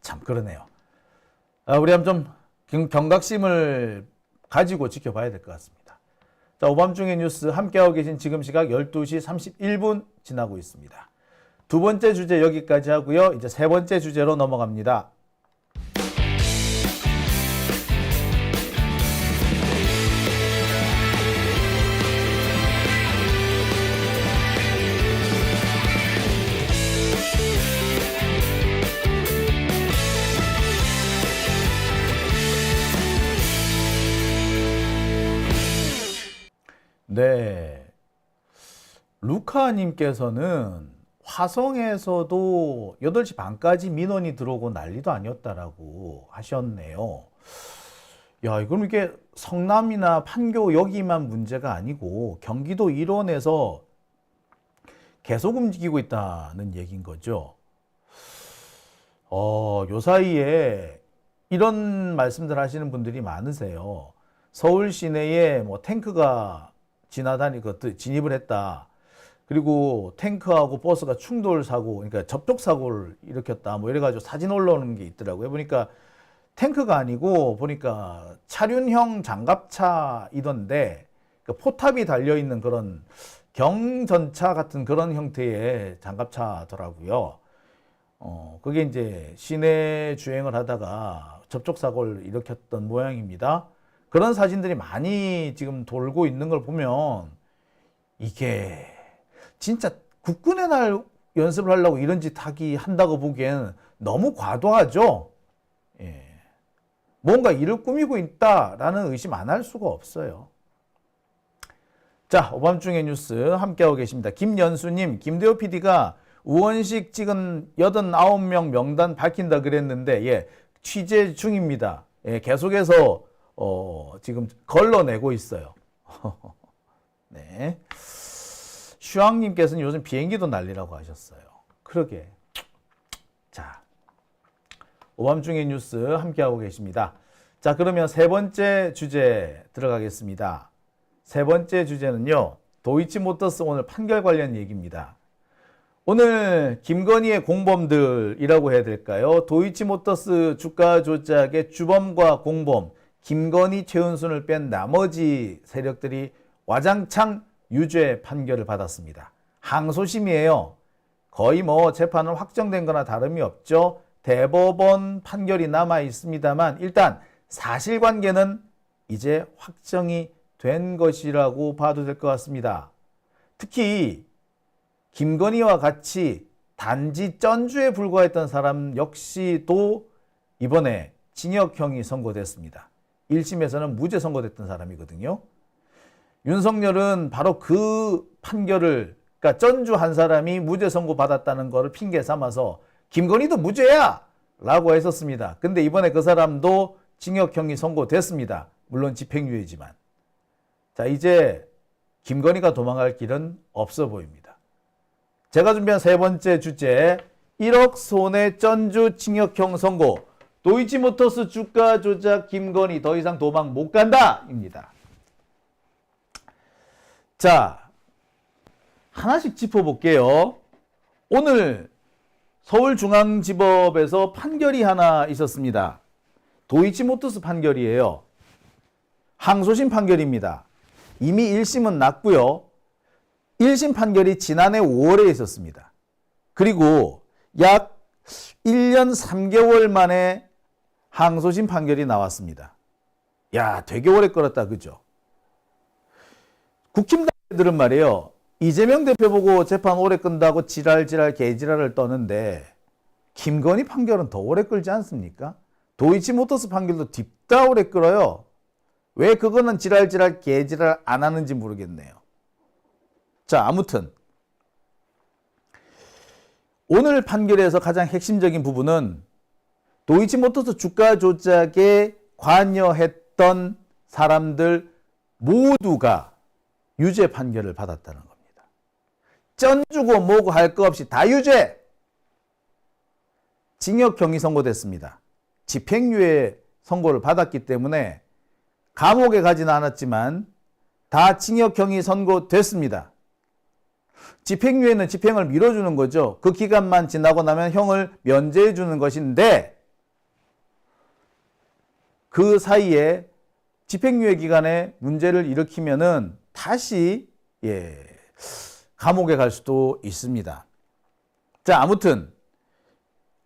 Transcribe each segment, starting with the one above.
참 그러네요. 우리 한번 좀 경각심을 가지고 지켜봐야 될 것 같습니다. 자, 오밤중의 뉴스 함께하고 계신 지금 시각 12시 31분 지나고 있습니다. 두 번째 주제 여기까지 하고요. 이제 세 번째 주제로 넘어갑니다. 네. 루카님께서는 화성에서도 8시 반까지 민원이 들어오고 난리도 아니었다라고 하셨네요. 야, 이건 이게 성남이나 판교 여기만 문제가 아니고 경기도 일원에서 계속 움직이고 있다는 얘기인 거죠. 요 사이에 이런 말씀들 하시는 분들이 많으세요. 서울 시내에 뭐 탱크가 진입을 했다. 그리고 탱크하고 버스가 충돌 사고, 그러니까 접촉 사고를 일으켰다. 뭐 이래가지고 사진 올라오는 게 있더라고요. 보니까 탱크가 아니고 보니까 차륜형 장갑차이던데 그러니까 포탑이 달려있는 그런 경전차 같은 그런 형태의 장갑차더라고요. 그게 이제 시내 주행을 하다가 접촉 사고를 일으켰던 모양입니다. 그런 사진들이 많이 지금 돌고 있는 걸 보면 이게 진짜 국군의 날 연습을 하려고 이런 짓 한다고 보기에는 너무 과도하죠. 예. 뭔가 일을 꾸미고 있다라는 의심 안 할 수가 없어요. 자, 오밤중의 뉴스 함께하고 계십니다. 김연수님, 김대호 PD가 우원식 찍은 89명 명단 밝힌다 그랬는데, 예, 취재 중입니다. 예, 계속해서 지금 걸러내고 있어요. 네. 슈왕님께서는 요즘 비행기도 난리라고 하셨어요. 그러게. 자, 오밤중의 뉴스 함께하고 계십니다. 자, 그러면 세 번째 주제 들어가겠습니다. 세 번째 주제는요, 도이치모터스 오늘 판결 관련 얘기입니다. 오늘 김건희의 공범들이라고 해야 될까요? 도이치모터스 주가 조작의 주범과 공범, 김건희, 최은순을 뺀 나머지 세력들이 와장창 유죄 판결을 받았습니다. 항소심이에요. 거의 뭐 재판은 확정된 거나 다름이 없죠. 대법원 판결이 남아 있습니다만 일단 사실관계는 이제 확정이 된 것이라고 봐도 될 것 같습니다. 특히 김건희와 같이 단지 쩐주에 불과했던 사람 역시도 이번에 징역형이 선고됐습니다. 1심에서는 무죄 선고됐던 사람이거든요. 윤석열은 바로 그 판결을, 그러니까 쩐주 한 사람이 무죄 선고받았다는 것을 핑계 삼아서 김건희도 무죄야! 라고 했었습니다. 근데 이번에 그 사람도 징역형이 선고됐습니다. 물론 집행유예지만. 자, 이제 김건희가 도망갈 길은 없어 보입니다. 제가 준비한 세 번째 주제, 1억 손해 쩐주 징역형 선고, 도이치모터스 주가 조작 김건희 더 이상 도망 못 간다! 입니다. 자, 하나씩 짚어볼게요. 오늘 서울중앙지법에서 판결이 하나 있었습니다. 도이치모터스 판결이에요. 항소심 판결입니다. 이미 1심은 났고요. 1심 판결이 지난해 5월에 있었습니다. 그리고 약 1년 3개월 만에 항소심 판결이 나왔습니다. 야, 되게 오래 끌었다, 그죠? 국힘당들은 말이에요. 이재명 대표 보고 재판 오래 끈다고 지랄지랄 개지랄을 떠는데 김건희 판결은 더 오래 끌지 않습니까? 도이치모터스 판결도 딥다 오래 끌어요. 왜 그거는 지랄지랄 개지랄 안 하는지 모르겠네요. 자, 아무튼 오늘 판결에서 가장 핵심적인 부분은 도이치모터스 주가 조작에 관여했던 사람들 모두가 유죄 판결을 받았다는 겁니다. 쩐주고 뭐고 할 거 없이 다 유죄! 징역형이 선고됐습니다. 집행유예 선고를 받았기 때문에 감옥에 가지는 않았지만 다 징역형이 선고됐습니다. 집행유예는 집행을 미뤄주는 거죠. 그 기간만 지나고 나면 형을 면제해 주는 것인데 그 사이에 집행유예 기간에 문제를 일으키면은 다시 감옥에 갈 수도 있습니다. 자, 아무튼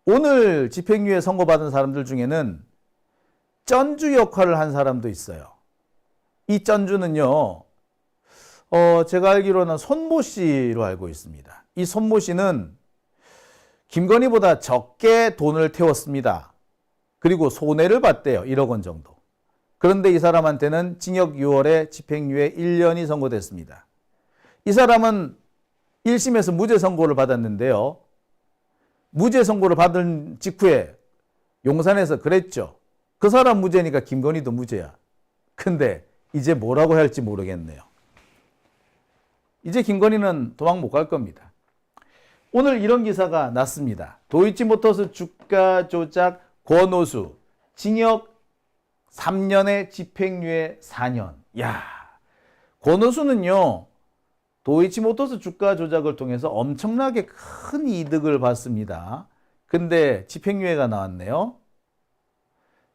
오늘 집행유예 선고받은 사람들 중에는 쩐주 역할을 한 사람도 있어요. 이 쩐주는요, 제가 알기로는 손모 씨로 알고 있습니다. 이 손모 씨는 김건희보다 적게 돈을 태웠습니다. 그리고 손해를 봤대요. 1억 원 정도. 그런데 이 사람한테는 징역 6월에 집행유예 1년이 선고됐습니다. 이 사람은 1심에서 무죄 선고를 받았는데요. 무죄 선고를 받은 직후에 용산에서 그랬죠. 그 사람 무죄니까 김건희도 무죄야. 근데 이제 뭐라고 해야 할지 모르겠네요. 이제 김건희는 도망 못 갈 겁니다. 오늘 이런 기사가 났습니다. 도이치모터스 주가 조작 권오수 징역 3년에 집행유예 4년. 야, 권오수는요, 도이치모터스 주가 조작을 통해서 엄청나게 큰 이득을 받습니다. 근데 집행유예가 나왔네요.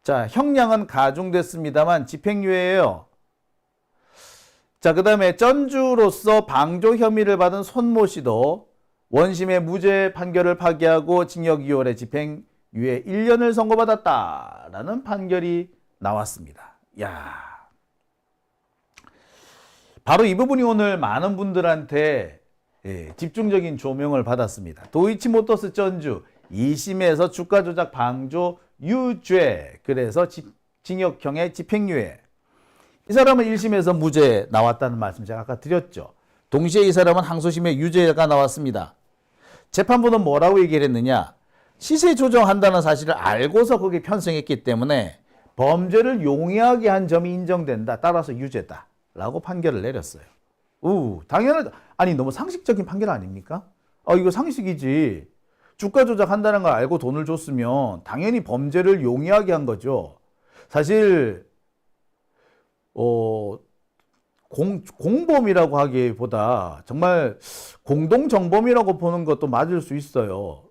자, 형량은 가중됐습니다만 집행유예예요. 자, 그 다음에 쩐주로서 방조 혐의를 받은 손모 씨도 원심의 무죄 판결을 파기하고 징역 2월에 집행유예 1년을 선고받았다라는 판결이 나왔습니다. 야, 바로 이 부분이 오늘 많은 분들한테 집중적인 조명을 받았습니다. 도이치모터스 쩐주 2심에서 주가 조작 방조 유죄, 그래서 징역형의 집행유예. 이 사람은 1심에서 무죄 나왔다는 말씀 제가 아까 드렸죠. 동시에 이 사람은 항소심에 유죄가 나왔습니다. 재판부는 뭐라고 얘기를 했느냐? 시세 조정한다는 사실을 알고서 거기에 편성했기 때문에 범죄를 용이하게 한 점이 인정된다. 따라서 유죄다. 라고 판결을 내렸어요. 당연하죠. 아니, 너무 상식적인 판결 아닙니까? 이거 상식이지. 주가 조작한다는 걸 알고 돈을 줬으면 당연히 범죄를 용이하게 한 거죠. 사실 공범이라고 하기보다 정말 공동정범이라고 보는 것도 맞을 수 있어요.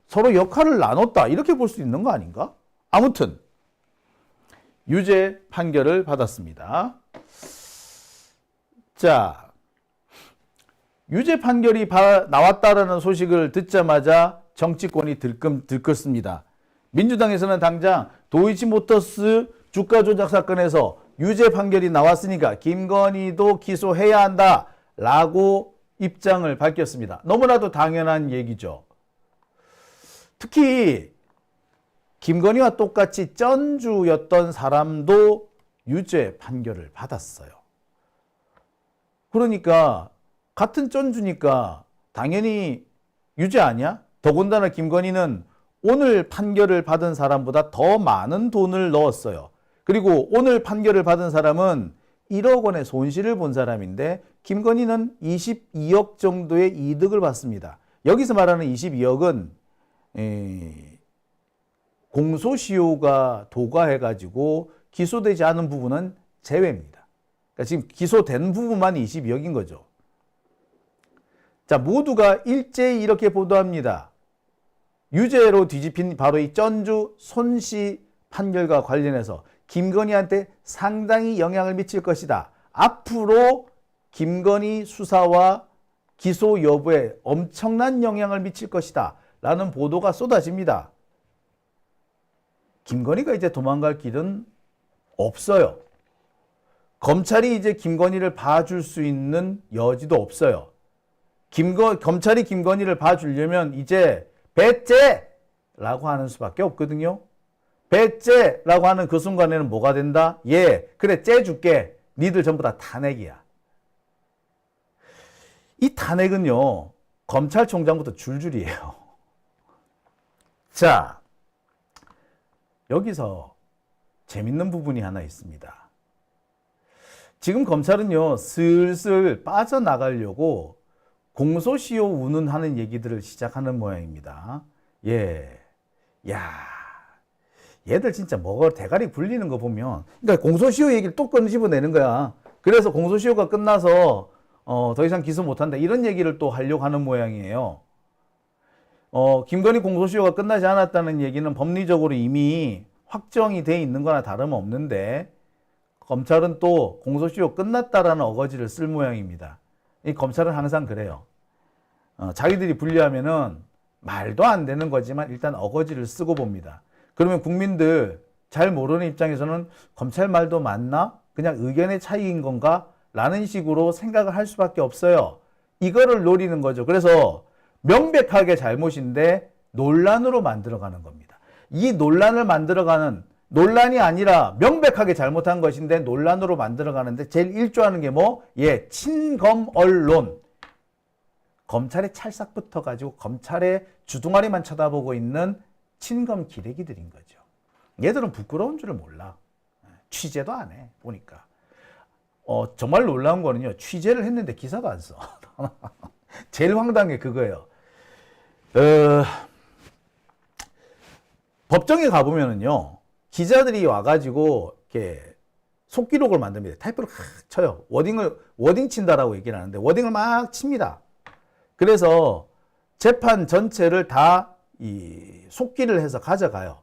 서로 역할을 나눴다, 이렇게 볼 수 있는 거 아닌가? 아무튼 유죄 판결을 받았습니다. 자, 유죄 판결이 나왔다라는 소식을 듣자마자 정치권이 들끓습니다. 민주당에서는 당장 도이치모터스 주가 조작 사건에서 유죄 판결이 나왔으니까 김건희도 기소해야 한다라고 입장을 밝혔습니다. 너무나도 당연한 얘기죠. 특히 김건희와 똑같이 쩐주였던 사람도 유죄 판결을 받았어요. 그러니까 같은 쩐주니까 당연히 유죄 아니야? 더군다나 김건희는 오늘 판결을 받은 사람보다 더 많은 돈을 넣었어요. 그리고 오늘 판결을 받은 사람은 1억 원의 손실을 본 사람인데 김건희는 22억 정도의 이득을 받습니다. 여기서 말하는 22억은 공소시효가 도과해가지고 기소되지 않은 부분은 제외입니다. 그러니까 지금 기소된 부분만 22억인 거죠. 자, 모두가 일제히 이렇게 보도합니다. 유죄로 뒤집힌 바로 이 쩐주 손씨 판결과 관련해서 김건희한테 상당히 영향을 미칠 것이다. 앞으로 김건희 수사와 기소 여부에 엄청난 영향을 미칠 것이다. 라는 보도가 쏟아집니다. 김건희가 이제 도망갈 길은 없어요. 검찰이 이제 김건희를 봐줄 수 있는 여지도 없어요. 검찰이 김건희를 봐주려면 이제 배째라고 하는 수밖에 없거든요. 배째라고 하는 그 순간에는 뭐가 된다? 그래, 째줄게. 니들 전부 다 탄핵이야. 이 탄핵은요, 검찰총장부터 줄줄이에요. 자, 여기서 재밌는 부분이 하나 있습니다. 지금 검찰은요, 슬슬 빠져나가려고 공소시효 운운하는 얘기들을 시작하는 모양입니다. 얘들 진짜 뭐가 대가리 굴리는 거 보면, 그러니까 공소시효 얘기를 또 꺼집어내는 거야. 그래서 공소시효가 끝나서 더 이상 기소 못한다. 이런 얘기를 또 하려고 하는 모양이에요. 김건희 공소시효가 끝나지 않았다는 얘기는 법리적으로 이미 확정이 돼 있는 거나 다름없는데 검찰은 또 공소시효 끝났다라는 어거지를 쓸 모양입니다. 이 검찰은 항상 그래요. 자기들이 불리하면은 말도 안 되는 거지만 일단 어거지를 쓰고 봅니다. 그러면 국민들 잘 모르는 입장에서는 검찰 말도 맞나? 그냥 의견의 차이인 건가? 라는 식으로 생각을 할 수밖에 없어요. 이거를 노리는 거죠. 그래서 명백하게 잘못인데 논란으로 만들어가는 겁니다. 이 논란을 만들어가는, 논란이 아니라 명백하게 잘못한 것인데 논란으로 만들어가는데 제일 일조하는 게 뭐? 예, 친검 언론. 검찰의 찰싹부터 가지고 검찰의 주둥아리만 쳐다보고 있는 친검 기레기들인 거죠. 얘들은 부끄러운 줄을 몰라. 취재도 안 해, 보니까. 정말 놀라운 거는요, 취재를 했는데 기사도 안 써. 제일 황당한 게 그거예요. 법정에 가보면은요, 기자들이 와가지고, 이렇게, 속기록을 만듭니다. 타이프를 쳐요. 워딩 친다라고 얘기를 하는데, 워딩을 막 칩니다. 그래서 재판 전체를 다 속기를 해서 가져가요.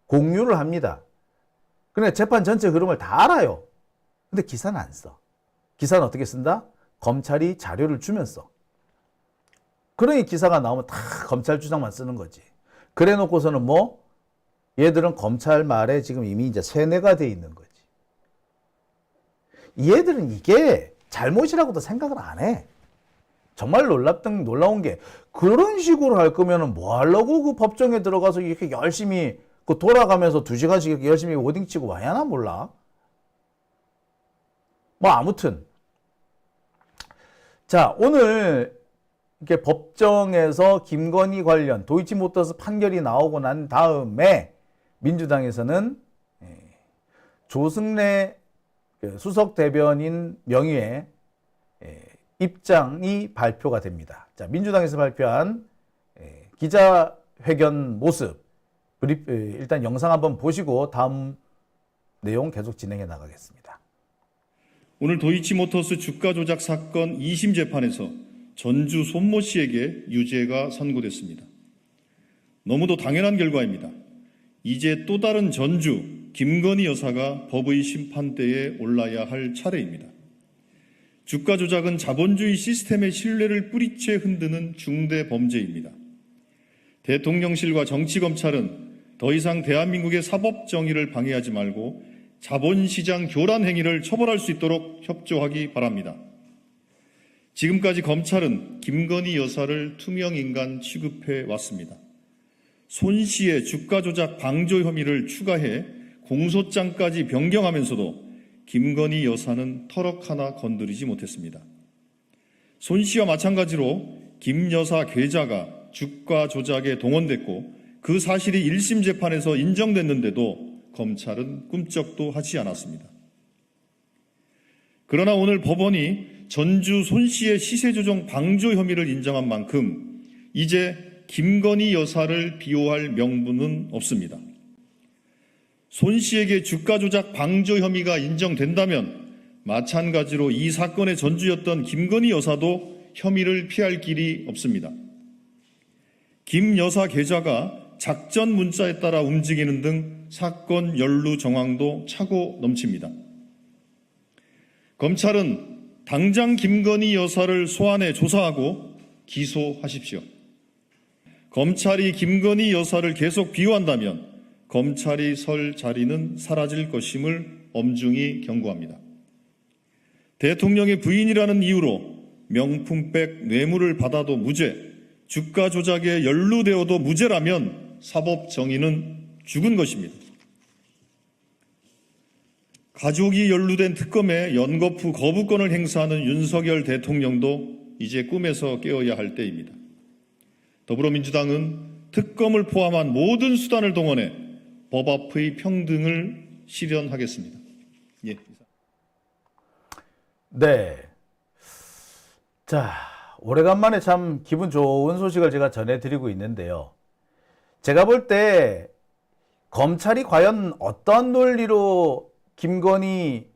공유를 합니다. 그러니까 재판 전체 흐름을 다 알아요. 근데 기사는 안 써. 기사는 어떻게 쓴다? 검찰이 자료를 주면 써. 그러니 기사가 나오면 다 검찰 주장만 쓰는 거지. 그래 놓고서는 뭐? 얘들은 검찰 말에 지금 이미 이제 세뇌가 돼 있는 거지. 얘들은 이게 잘못이라고도 생각을 안 해. 정말 놀라운 게 그런 식으로 할 거면은 뭐 하려고 그 법정에 들어가서 이렇게 열심히 그 돌아가면서 2시간씩 이렇게 열심히 워딩 치고 와야 하나 몰라. 뭐 아무튼 자, 오늘 이렇게 법정에서 김건희 관련 도이치모터스 판결이 나오고 난 다음에 민주당에서는 조승래 수석 대변인 명의의 입장이 발표가 됩니다. 자, 민주당에서 발표한 기자회견 모습, 일단 영상 한번 보시고 다음 내용 계속 진행해 나가겠습니다. 오늘 도이치모터스 주가 조작 사건 2심 재판에서 전주 손모 씨에게 유죄가 선고됐습니다. 너무도 당연한 결과입니다. 이제 또 다른 전주 김건희 여사가 법의 심판대에 올라야 할 차례입니다. 주가 조작은 자본주의 시스템의 신뢰를 뿌리째 흔드는 중대 범죄입니다. 대통령실과 정치검찰은 더 이상 대한민국의 사법 정의를 방해하지 말고 자본시장 교란 행위를 처벌할 수 있도록 협조하기 바랍니다. 지금까지 검찰은 김건희 여사를 투명인간 취급해 왔습니다. 손 씨의 주가 조작 방조 혐의를 추가해 공소장까지 변경하면서도 김건희 여사는 터럭 하나 건드리지 못했습니다. 손 씨와 마찬가지로 김 여사 계좌가 주가 조작에 동원됐고 그 사실이 1심 재판에서 인정됐는데도 검찰은 꿈쩍도 하지 않았습니다. 그러나 오늘 법원이 전주 손 씨의 시세 조정 방조 혐의를 인정한 만큼 이제 김건희 여사를 비호할 명분은 없습니다. 손 씨에게 주가 조작 방조 혐의가 인정된다면 마찬가지로 이 사건의 전주였던 김건희 여사도 혐의를 피할 길이 없습니다. 김 여사 계좌가 작전 문자에 따라 움직이는 등 사건 연루 정황도 차고 넘칩니다. 검찰은 당장 김건희 여사를 소환해 조사하고 기소하십시오. 검찰이 김건희 여사를 계속 비호한다면 검찰이 설 자리는 사라질 것임을 엄중히 경고합니다. 대통령의 부인이라는 이유로 명품백 뇌물을 받아도 무죄, 주가 조작에 연루되어도 무죄라면 사법 정의는 죽은 것입니다. 가족이 연루된 특검에 연거푸 거부권을 행사하는 윤석열 대통령도 이제 꿈에서 깨어야 할 때입니다. 더불어민주당은 특검을 포함한 모든 수단을 동원해 법 앞의 평등을 실현하겠습니다. 예. 네. 자, 오래간만에 참 기분 좋은 소식을 제가 전해드리고 있는데요. 제가 볼 때 검찰이 과연 어떤 논리로 김건희한테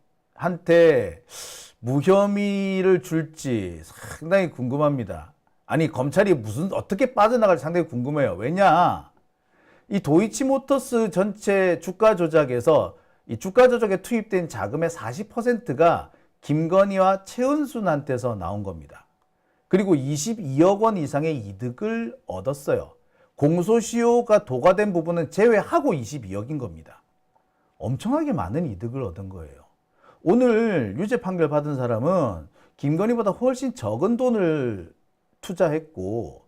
무혐의를 줄지 상당히 궁금합니다. 아니 검찰이 어떻게 빠져나갈지 상당히 궁금해요. 왜냐? 이 도이치모터스 전체 주가 조작에서 이 주가 조작에 투입된 자금의 40%가 김건희와 최은순한테서 나온 겁니다. 그리고 22억 원 이상의 이득을 얻었어요. 공소시효가 도과된 부분은 제외하고 22억인 겁니다. 엄청나게 많은 이득을 얻은 거예요. 오늘 유죄 판결 받은 사람은 김건희보다 훨씬 적은 돈을 투자했고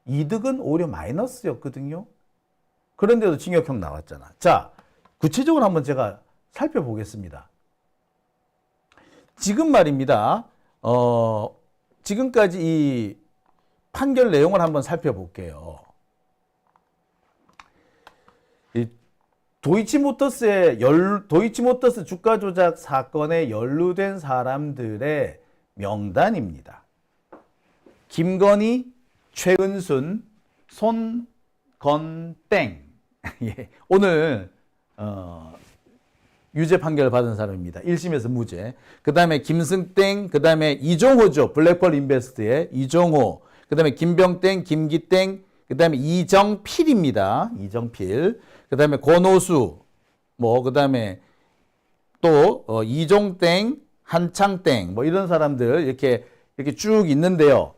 이득은 오히려 마이너스였거든요. 그런데도 징역형 나왔잖아. 자, 구체적으로 한번 제가 살펴보겠습니다. 지금 말입니다. 지금까지 이 판결 내용을 한번 살펴볼게요. 이 도이치모터스 주가 조작 사건에 연루된 사람들의 명단입니다. 김건희, 최은순, 손건땡. 예, 오늘 유죄 판결을 받은 사람입니다. 1심에서 무죄. 그 다음에 김승땡, 그 다음에 이종호죠. 블랙펄 인베스트의 이종호. 그 다음에 김병땡, 김기땡, 그 다음에 이정필입니다. 이정필. 그 다음에 권오수, 그 다음에 또 이종땡, 한창땡, 이런 사람들 이렇게 쭉 있는데요.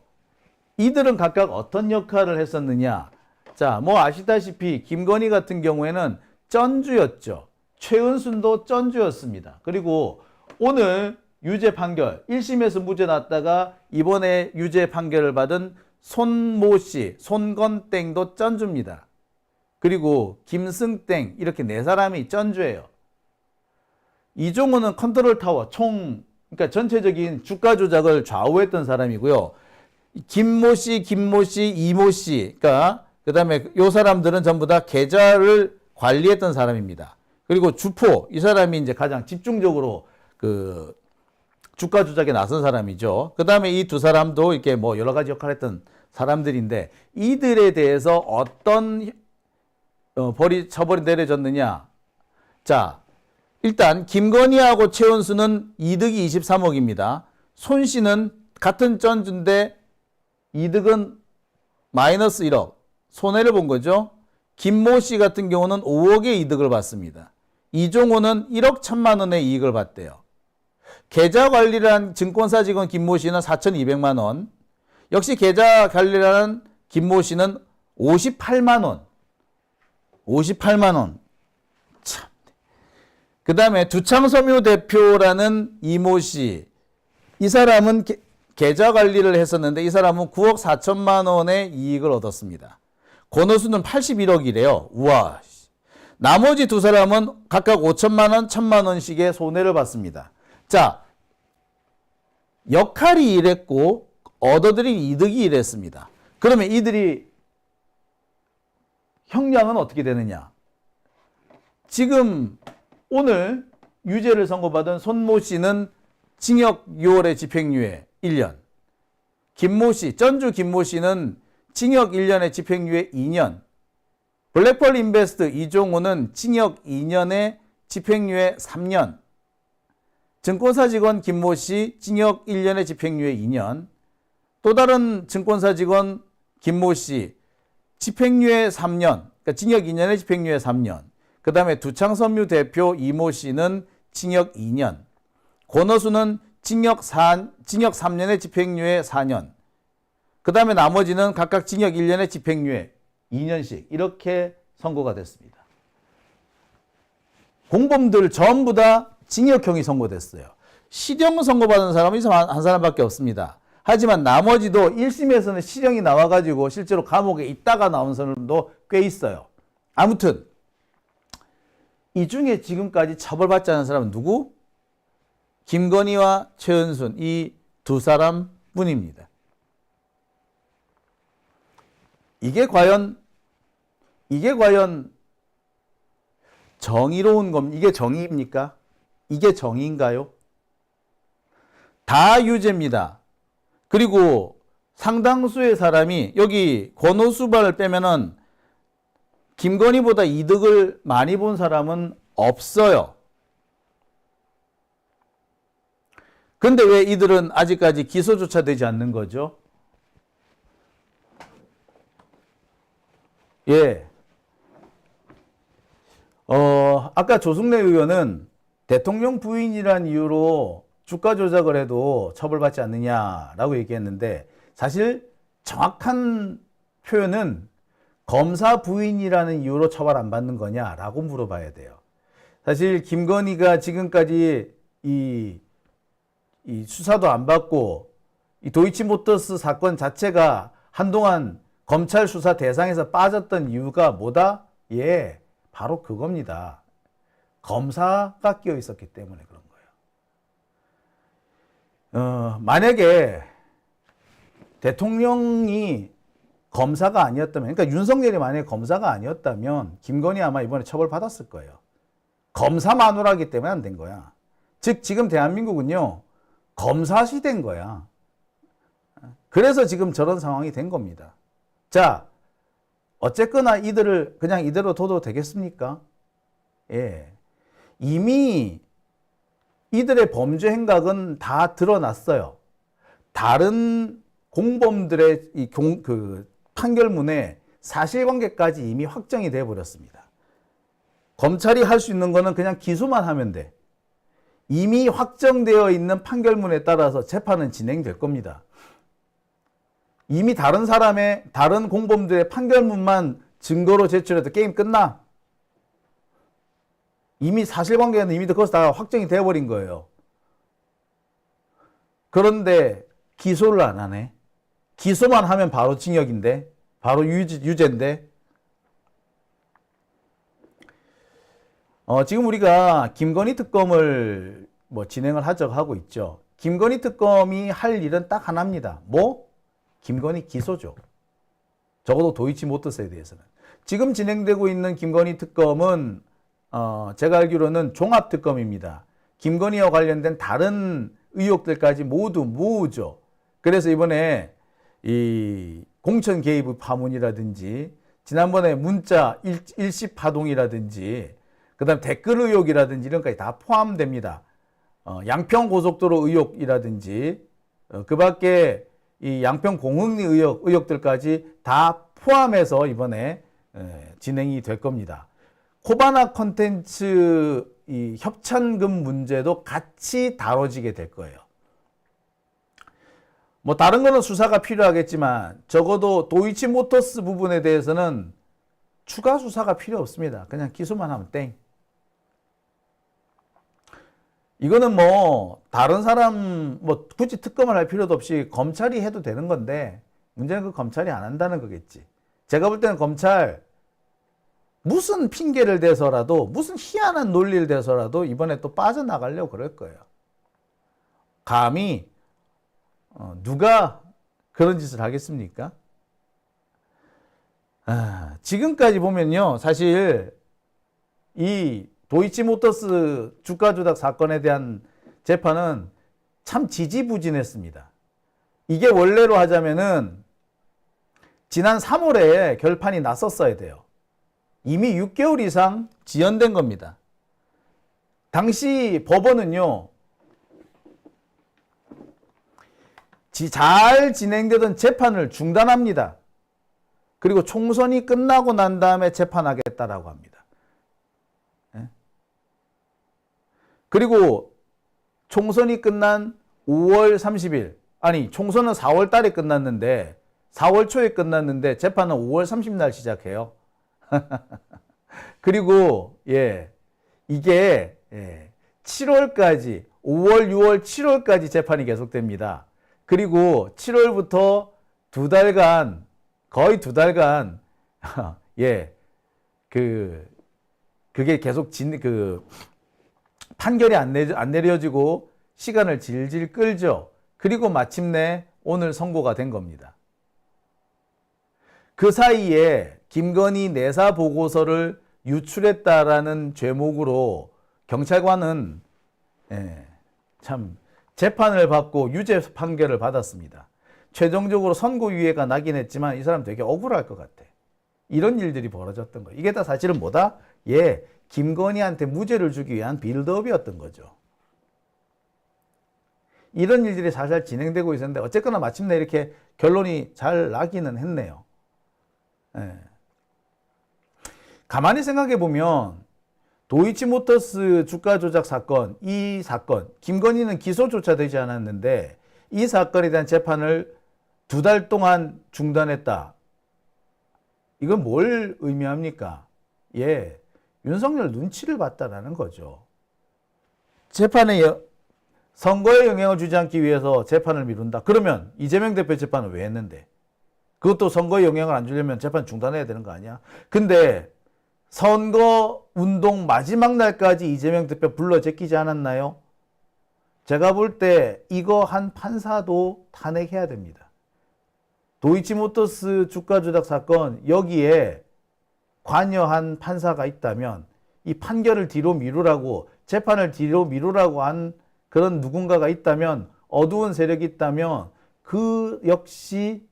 이들은 각각 어떤 역할을 했었느냐? 자, 아시다시피 김건희 같은 경우에는 쩐주였죠. 최은순도 쩐주였습니다. 그리고 오늘 유죄 판결, 1심에서 무죄 났다가 이번에 유죄 판결을 받은 손모 씨, 손건땡도 쩐주입니다. 그리고 김승땡, 이렇게 네 사람이 쩐주예요. 이종호는 컨트롤 타워, 그러니까 전체적인 주가 조작을 좌우했던 사람이고요. 김모 씨, 이모 씨, 그러니까 그 다음에 요 사람들은 전부 다 계좌를 관리했던 사람입니다. 그리고 주포, 이 사람이 이제 가장 집중적으로 그 주가 조작에 나선 사람이죠. 그 다음에 이 두 사람도 이렇게 여러 가지 역할을 했던 사람들인데 이들에 대해서 어떤 처벌이 내려졌느냐. 자, 일단 김건희하고 최은수는 이득이 23억입니다. 손 씨는 같은 쩐주인데 이득은 마이너스 1억. 손해를 본 거죠. 김모 씨 같은 경우는 5억의 이득을 받습니다. 이종호는 1억 1천만 원의 이익을 받대요. 계좌 관리를 한 증권사 직원 김모 씨는 4,200만 원. 역시 계좌 관리를 한 김모 씨는 58만 원. 58만 원. 참. 그 다음에 두창섬유 대표라는 이모 씨. 이 사람은 계좌 관리를 했었는데 이 사람은 9억 4천만 원의 이익을 얻었습니다. 권오수는 81억이래요. 우와. 나머지 두 사람은 각각 5천만 원, 1천만 원씩의 손해를 받습니다. 자, 역할이 이랬고 얻어들인 이득이 이랬습니다. 그러면 이들이 형량은 어떻게 되느냐? 지금 오늘 유죄를 선고받은 손모 씨는 징역 6월에 집행유예 1년. 김모 씨, 쩐주 김모 씨는 징역 1년에 집행유예 2년. 블랙펄 인베스트 이종호는 징역 2년에 집행유예 3년. 증권사 직원 김모 씨 징역 1년에 집행유예 2년. 또 다른 증권사 직원 김모 씨 집행유예 3년. 그러니까 징역 2년에 집행유예 3년. 그 다음에 두창섬유 대표 이모 씨는 징역 2년. 권오수는 징역 3년에 집행유예 4년. 그 다음에 나머지는 각각 징역 1년에 집행유예 2년씩 이렇게 선고가 됐습니다. 공범들 전부 다 징역형이 선고됐어요. 실형 선고받은 사람은 한 사람밖에 없습니다. 하지만 나머지도 1심에서는 실형이 나와가지고 실제로 감옥에 있다가 나온 사람도 꽤 있어요. 아무튼 이 중에 지금까지 처벌받지 않은 사람은 누구? 김건희와 최은순 이 두 사람 뿐입니다. 이게 과연 정의로운 겁니까? 이게 정의입니까? 이게 정의인가요? 다 유죄입니다. 그리고 상당수의 사람이 여기 권오수발을 빼면은 김건희보다 이득을 많이 본 사람은 없어요. 근데 왜 이들은 아직까지 기소조차 되지 않는 거죠? 예. 아까 조승래 의원은 대통령 부인이란 이유로 주가 조작을 해도 처벌받지 않느냐라고 얘기했는데 사실 정확한 표현은 검사 부인이라는 이유로 처벌 안 받는 거냐라고 물어봐야 돼요. 사실 김건희가 지금까지 이 수사도 안 받고 이 도이치모터스 사건 자체가 한동안 검찰 수사 대상에서 빠졌던 이유가 뭐다? 예, 바로 그겁니다. 검사가 끼어 있었기 때문에 그런 거예요. 만약에 대통령이 검사가 아니었다면, 그러니까 윤석열이 만약에 검사가 아니었다면 김건희 아마 이번에 처벌받았을 거예요. 검사 마누라기 때문에 안 된 거야. 즉 지금 대한민국은요 검사 시대인 거야. 그래서 지금 저런 상황이 된 겁니다. 자, 어쨌거나 이들을 그냥 이대로 둬도 되겠습니까? 예. 이미 이들의 범죄 행각은 다 드러났어요. 다른 공범들의 판결문에 사실관계까지 이미 확정이 되어 버렸습니다. 검찰이 할 수 있는 거는 그냥 기소만 하면 돼. 이미 확정되어 있는 판결문에 따라서 재판은 진행될 겁니다. 이미 다른 공범들의 판결문만 증거로 제출해도 게임 끝나. 이미 사실관계는 이미 거기서 다 확정이 되어버린 거예요. 그런데 기소를 안 하네. 기소만 하면 바로 징역인데, 바로 유죄인데. 지금 우리가 김건희 특검을 진행을 하고 있죠. 김건희 특검이 할 일은 딱 하나입니다. 김건희 기소죠. 적어도 도이치모터스에 대해서는. 지금 진행되고 있는 김건희 특검은 제가 알기로는 종합특검입니다. 김건희와 관련된 다른 의혹들까지 모두 모으죠. 그래서 이번에 이 공천 개입 파문이라든지 지난번에 문자 일시 파동이라든지 그다음 댓글 의혹이라든지 이런 것까지 다 포함됩니다. 양평 고속도로 의혹이라든지 그 밖에 이 양평 공흥리 의혹들까지 다 포함해서 이번에 진행이 될 겁니다. 코바나 콘텐츠 이 협찬금 문제도 같이 다뤄지게 될 거예요. 다른 거는 수사가 필요하겠지만 적어도 도이치모터스 부분에 대해서는 추가 수사가 필요 없습니다. 그냥 기소만 하면 땡. 이거는 다른 사람 굳이 특검을 할 필요도 없이 검찰이 해도 되는 건데 문제는 그 검찰이 안 한다는 거겠지. 제가 볼 때는 검찰 무슨 핑계를 대서라도 무슨 희한한 논리를 대서라도 이번에 또 빠져나가려고 그럴 거예요. 감히 누가 그런 짓을 하겠습니까? 지금까지 보면요, 사실 이 도이치모터스 주가 조작 사건에 대한 재판은 참 지지부진했습니다. 이게 원래로 하자면은 지난 3월에 결판이 났었어야 돼요. 이미 6개월 이상 지연된 겁니다. 당시 법원은요, 잘 진행되던 재판을 중단합니다. 그리고 총선이 끝나고 난 다음에 재판하겠다라고 합니다. 그리고 총선이 끝난 5월 30일, 아니 총선은 4월 달에 끝났는데 4월 초에 끝났는데 재판은 5월 30날 시작해요. 그리고 이게 7월까지 5월, 6월, 7월까지 재판이 계속됩니다. 그리고 7월부터 거의 두 달간 그게 계속 판결이 안 내려지고 시간을 질질 끌죠. 그리고 마침내 오늘 선고가 된 겁니다. 그 사이에 김건희 내사 보고서를 유출했다라는 죄목으로 경찰관은 참 재판을 받고 유죄 판결을 받았습니다. 최종적으로 선고유예가 나긴 했지만 이 사람 되게 억울할 것 같아. 이런 일들이 벌어졌던 거예요. 이게 다 사실은 뭐다? 김건희한테 무죄를 주기 위한 빌드업이었던 거죠. 이런 일들이 살살 진행되고 있었는데 어쨌거나 마침내 이렇게 결론이 잘 나기는 했네요. 예. 가만히 생각해 보면 도이치모터스 주가 조작 사건, 이 사건, 김건희는 기소조차 되지 않았는데 이 사건에 대한 재판을 2달 동안 중단했다. 이건 뭘 의미합니까? 예, 윤석열 눈치를 봤다라는 거죠. 재판에 선거에 영향을 주지 않기 위해서 재판을 미룬다. 그러면 이재명 대표 재판은 왜 했는데? 그것도 선거에 영향을 안 주려면 재판 중단해야 되는 거 아니야? 근데 선거 운동 마지막 날까지 이재명 대표 불러 제끼지 않았나요? 제가 볼 때 이거 한 판사도 탄핵해야 됩니다. 도이치모터스 주가 조작 사건 여기에 관여한 판사가 있다면 이 판결을 뒤로 미루라고 재판을 뒤로 미루라고 한 그런 누군가가 있다면 어두운 세력이 있다면 그 역시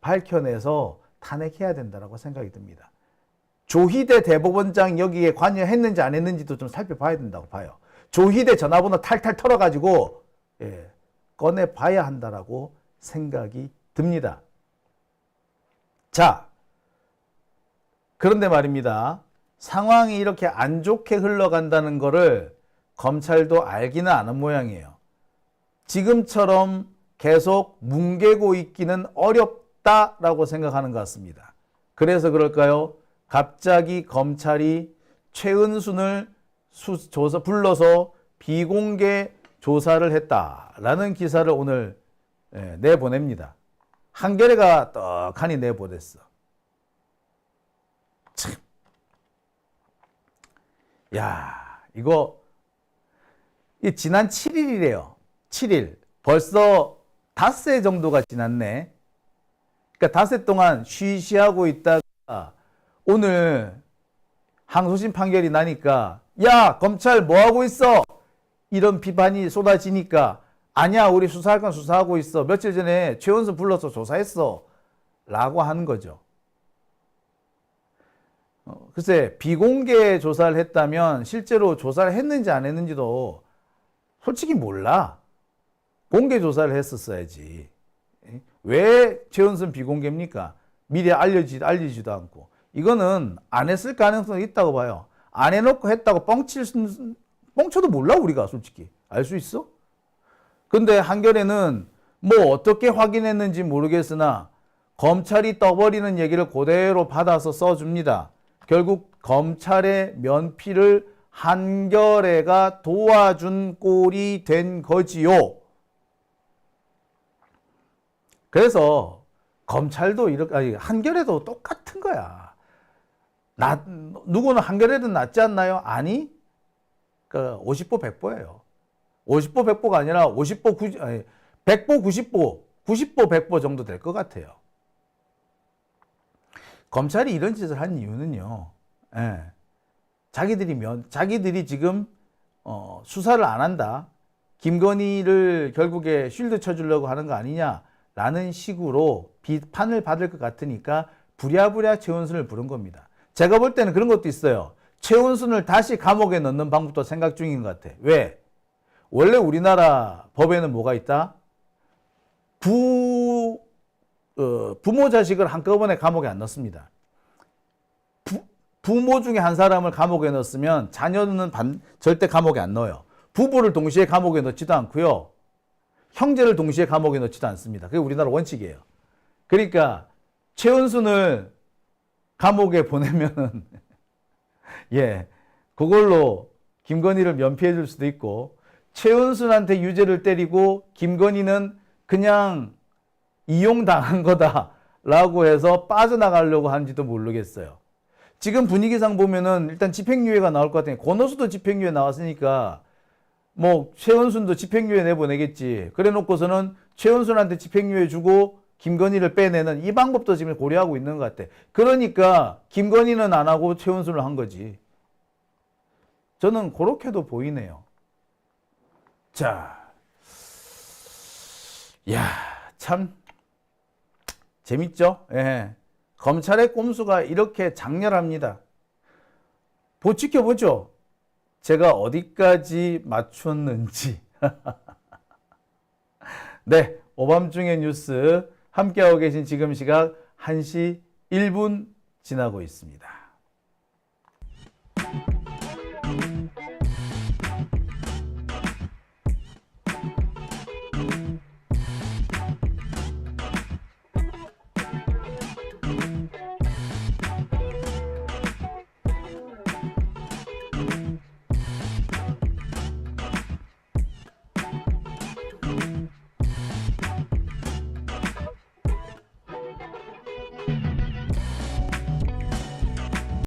밝혀내서 탄핵해야 된다고 생각이 듭니다. 조희대 대법원장 여기에 관여했는지 안 했는지도 좀 살펴봐야 된다고 봐요. 조희대 전화번호 탈탈 털어가지고 꺼내봐야 한다라고 생각이 듭니다. 자, 그런데 말입니다. 상황이 이렇게 안 좋게 흘러간다는 거를 검찰도 알기는 아는 모양이에요. 지금처럼 계속 뭉개고 있기는 어렵다라고 생각하는 것 같습니다. 그래서 그럴까요? 갑자기 검찰이 최은순을 불러서 비공개 조사를 했다라는 기사를 오늘 내보냅니다. 한겨레가 떡하니 내보냈어. 참. 야, 이거 지난 7일이래요. 7일. 벌써 닷새 정도가 지났네. 그러니까 닷새 동안 쉬쉬하고 있다가 오늘 항소심 판결이 나니까 야, 검찰 뭐 하고 있어? 이런 비판이 쏟아지니까 아니야, 우리 수사할 건 수사하고 있어. 며칠 전에 최은순 불러서 조사했어. 라고 하는 거죠. 글쎄, 비공개 조사를 했다면 실제로 조사를 했는지 안 했는지도 솔직히 몰라. 공개 조사를 했었어야지. 왜 최은순 비공개입니까? 미리 알리지도 않고. 이거는 안 했을 가능성이 있다고 봐요. 안 해놓고 했다고 뻥쳐도 몰라, 우리가 솔직히. 알 수 있어? 근데 한겨레는 뭐 어떻게 확인했는지 모르겠으나 검찰이 떠버리는 얘기를 그대로 받아서 써줍니다. 결국 검찰의 면피를 한겨레가 도와준 꼴이 된 거지요. 그래서 검찰도 이렇게, 한겨레도 똑같은 거야. 누구는 한겨레는 낫지 않나요? 아니, 50보 100보예요. 50보 100보가 아니라 50보 100보 90보, 90보 100보 정도 될 것 같아요. 검찰이 이런 짓을 한 이유는요. 자기들이 지금 수사를 안 한다. 김건희를 결국에 쉴드 쳐주려고 하는 거 아니냐라는 식으로 비판을 받을 것 같으니까 부랴부랴 최은순을 부른 겁니다. 제가 볼 때는 그런 것도 있어요. 최은순을 다시 감옥에 넣는 방법도 생각 중인 것 같아. 왜? 원래 우리나라 법에는 뭐가 있다? 부모 자식을 한꺼번에 감옥에 안 넣습니다. 부모 중에 한 사람을 감옥에 넣었으면 자녀는 절대 감옥에 안 넣어요. 부부를 동시에 감옥에 넣지도 않고요. 형제를 동시에 감옥에 넣지도 않습니다. 그게 우리나라 원칙이에요. 그러니까 최은순을 감옥에 보내면은 그걸로 김건희를 면피해 줄 수도 있고, 최은순한테 유죄를 때리고 김건희는 그냥 이용당한 거다라고 해서 빠져나가려고 하는지도 모르겠어요. 지금 분위기상 보면은 일단 집행유예가 나올 것 같으니, 권오수도 집행유예 나왔으니까 뭐 최은순도 집행유예 내보내겠지. 그래 놓고서는 최은순한테 집행유예 주고 김건희를 빼내는 이 방법도 지금 고려하고 있는 것 같아. 그러니까 김건희는 안 하고 최은순을 한 거지. 저는 그렇게도 보이네요. 자, 참 재밌죠? 검찰의 꼼수가 이렇게 장렬합니다. 지켜보죠. 제가 어디까지 맞췄는지. 네, 오밤중의 뉴스 함께하고 계신 지금 시각 1시 1분 지나고 있습니다.